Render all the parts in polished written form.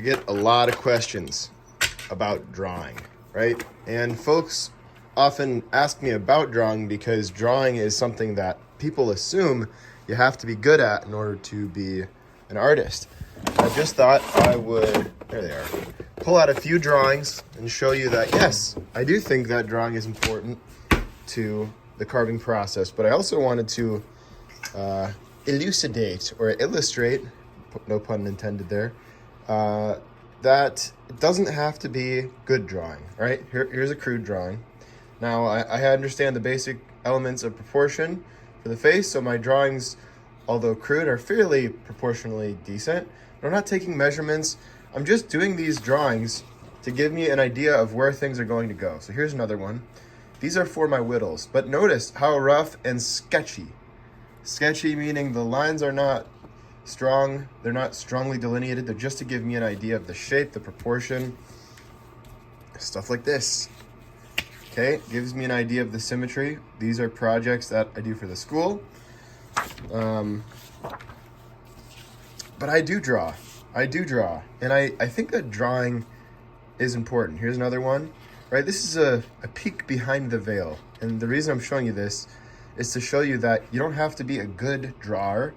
I get a lot of questions about drawing, right? And folks often ask me about drawing because drawing is something that people assume you have to be good at in order to be an artist. I just thought I would, there they are, pull out a few drawings and show you that, yes, I do think that drawing is important to the carving process, but I also wanted to elucidate or illustrate, no pun intended there, that it doesn't have to be good drawing, right? Here's a crude drawing. Now, I understand the basic elements of proportion for the face, so my drawings, although crude, are fairly proportionally decent. But I'm not taking measurements. I'm just doing these drawings to give me an idea of where things are going to go. So here's another one. These are for my whittles, but notice how rough and sketchy. Sketchy meaning the lines are not strong, they're not strongly delineated, they're just to give me an idea of the shape, the proportion, stuff like this. Okay, gives me an idea of the symmetry. These are projects that I do for the school. But I do draw. And I think that drawing is important. Here's another one, right? This is a peek behind the veil. And the reason I'm showing you this is to show you that you don't have to be a good drawer.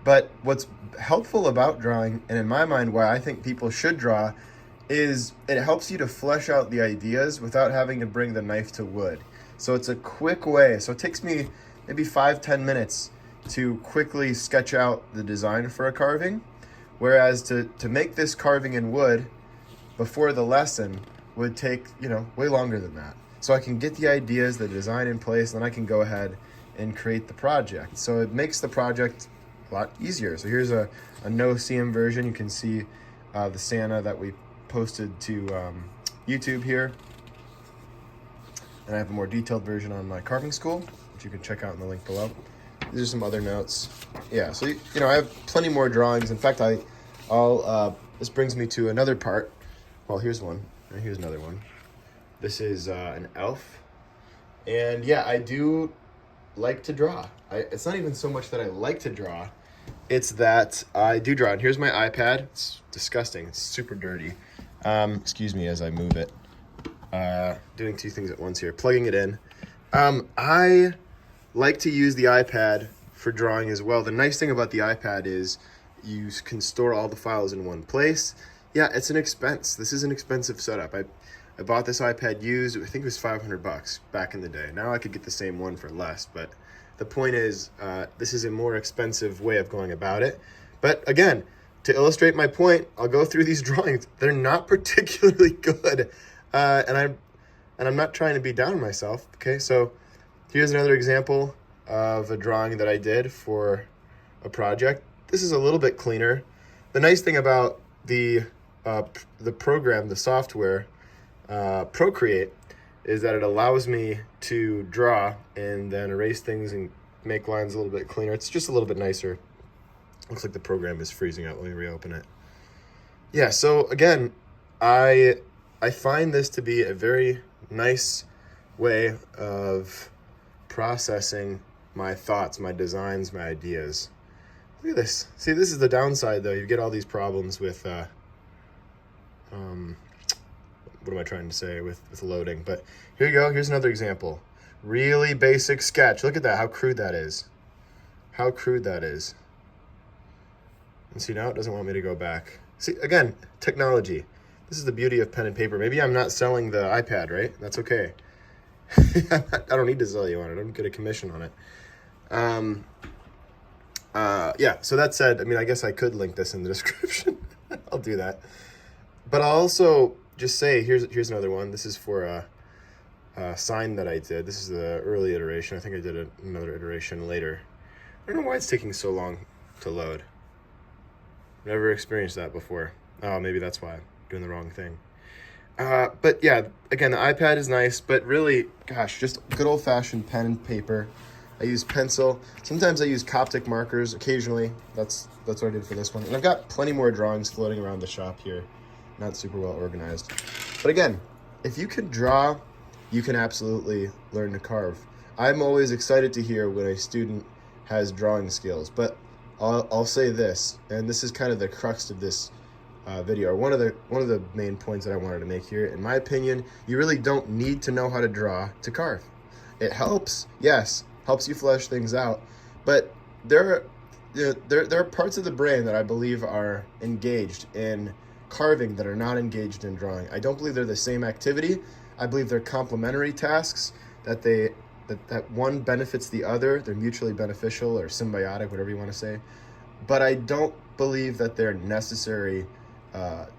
But what's helpful about drawing, and in my mind, why I think people should draw, is it helps you to flesh out the ideas without having to bring the knife to wood. So it's a quick way. So it takes me maybe 5-10 minutes to quickly sketch out the design for a carving. Whereas to make this carving in wood before the lesson would take, way longer than that. So I can get the ideas, the design in place, and then I can go ahead and create the project. So it makes the project a lot easier. So here's a no CM version. You can see the Santa that we posted to YouTube here. And I have a more detailed version on my carving school, which you can check out in the link below. These are some other notes. Yeah, so I have plenty more drawings. In fact, this brings me to another part. Well, here's one, and here's another one. This is an elf, and yeah, I do like to draw. It's not even so much that I like to draw, it's that I do draw. And here's my iPad. It's disgusting. It's super dirty. Excuse me as I move it. Doing two things at once here. Plugging it in. I like to use the iPad for drawing as well. The nice thing about the iPad is you can store all the files in one place. Yeah, it's an expense. This is an expensive setup. I bought this iPad used, I think it was $500 back in the day. Now I could get the same one for less, but the point is, this is a more expensive way of going about it. But again, to illustrate my point, I'll go through these drawings. They're not particularly good, and I'm not trying to be down on myself. Okay, so here's another example of a drawing that I did for a project. This is a little bit cleaner. The nice thing about the program, the software, Procreate, is that it allows me to draw and then erase things and make lines a little bit cleaner. It's just a little bit nicer. Looks like the program is freezing out. Let me reopen it. Yeah, so again, I find this to be a very nice way of processing my thoughts, my designs, my ideas. Look at this. See, this is the downside, though. You get all these problems with, what am I trying to say, with loading. But here you go. Here's another example. Really basic sketch. Look at that, how crude that is. How crude that is. And see, now it doesn't want me to go back. See, again, technology. This is the beauty of pen and paper. Maybe I'm not selling the iPad, right? That's okay. I don't need to sell you on it. I don't get a commission on it. Yeah, so that said, I guess I could link this in the description. I'll do that. But I'll also just say, here's another one. This is for a sign that I did. This is the early iteration. I think I did another iteration later. I don't know why it's taking so long to load. Never experienced that before. Oh, maybe that's why I'm doing the wrong thing. But yeah, again, the iPad is nice, but really, gosh, just good old-fashioned pen and paper. I use pencil. Sometimes I use Coptic markers occasionally. That's what I did for this one. And I've got plenty more drawings floating around the shop here. Not super well organized. But again, if you can draw, you can absolutely learn to carve. I'm always excited to hear when a student has drawing skills, but I'll say this, and this is kind of the crux of this video, or one of the main points that I wanted to make here. In my opinion, you really don't need to know how to draw to carve. It helps, yes, helps you flesh things out, but there are parts of the brain that I believe are engaged in carving that are not engaged in drawing. I don't believe they're the same activity. I believe they're complementary tasks, that one benefits the other. They're mutually beneficial or symbiotic, whatever you want to say. But I don't believe that they're necessary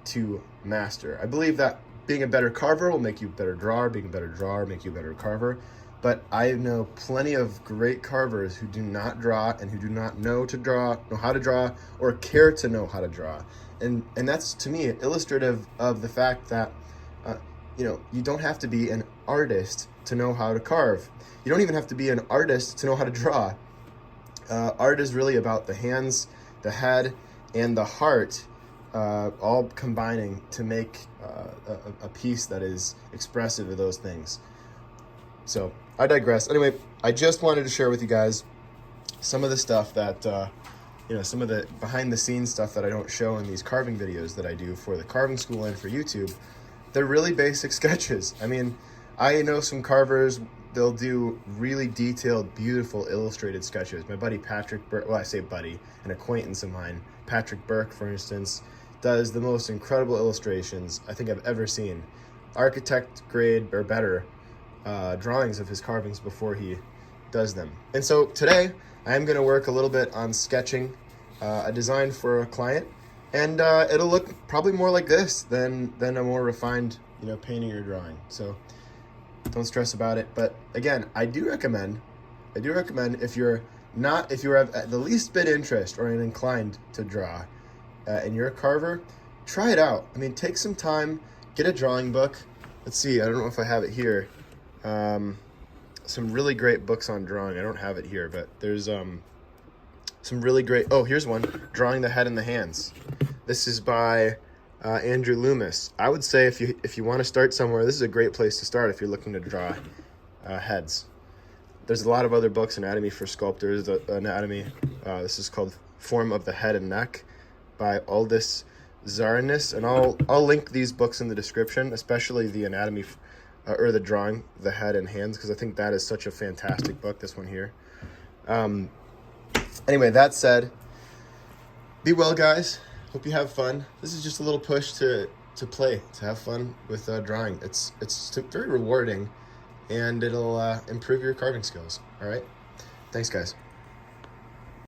to master. I believe that being a better carver will make you a better drawer, being a better drawer make you a better carver. But I know plenty of great carvers who do not draw and who do not know how to draw, or care to know how to draw. And that's, to me, illustrative of the fact that you don't have to be an artist to know how to carve. You don't even have to be an artist to know how to draw. Art is really about the hands, the head, and the heart, all combining to make a piece that is expressive of those things. So I digress. Anyway, I just wanted to share with you guys some of the stuff that, some of the behind the scenes stuff that I don't show in these carving videos that I do for the carving school and for YouTube. They're really basic sketches. I mean, I know some carvers, they'll do really detailed, beautiful illustrated sketches. My buddy Patrick Burke, well, I say buddy, an acquaintance of mine, Patrick Burke, for instance, does the most incredible illustrations I think I've ever seen. Architect grade or better drawings of his carvings before he does them. And so today I am going to work a little bit on sketching a design for a client, and it'll look probably more like this than a more refined painting or drawing. So don't stress about it. But again, I do recommend if you're at the least bit interest or inclined to draw and you're a carver, try it out. I mean, take some time, get a drawing book. Let's see, I don't know if I have it here. Some really great books on drawing. I don't have it here, but there's some really great, oh, here's one, Drawing the Head and the Hands. This is by Andrew Loomis. I would say if you want to start somewhere, this is a great place to start if you're looking to draw heads. There's a lot of other books, Anatomy for Sculptors, Anatomy. This is called Form of the Head and Neck by Aldous Zaranis, and I'll link these books in the description, especially the Anatomy or the Drawing the Head and Hands, because I think that is such a fantastic book, this one here. Anyway, that said, be well, guys. Hope you have fun. This is just a little push to play, to have fun with drawing. It's very rewarding, and it'll improve your carving skills. All right? Thanks, guys.